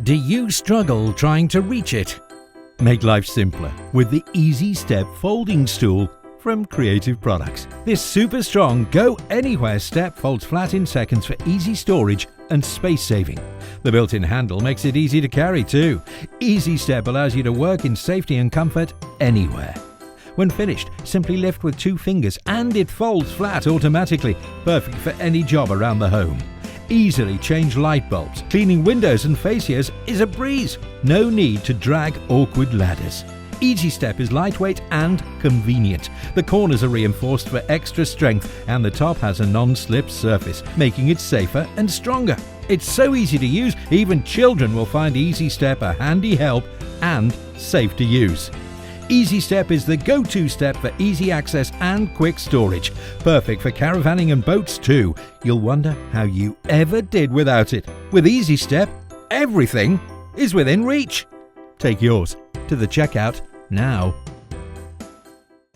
Do you struggle trying to reach it? Make life simpler with the Easy Step folding stool from Creative Products. This super strong go anywhere step folds flat in seconds for easy storage and space saving. The built-in handle makes it easy to carry too. Easy Step allows you to work in safety and comfort anywhere. When finished, simply lift with 2 fingers and it folds flat automatically, perfect for any job around the home. Easily change light bulbs, cleaning windows and fascias is a breeze. No need to drag awkward ladders. Easy Step is lightweight and convenient. The corners are reinforced for extra strength and the top has a non-slip surface, making it safer and stronger. It's so easy to use, even children will find Easy Step a handy help and safe to use. Easy Step is the go-to step for easy access and quick storage. Perfect for caravanning and boats too. You'll wonder how you ever did without it. With Easy Step, everything is within reach. Take yours to the checkout now.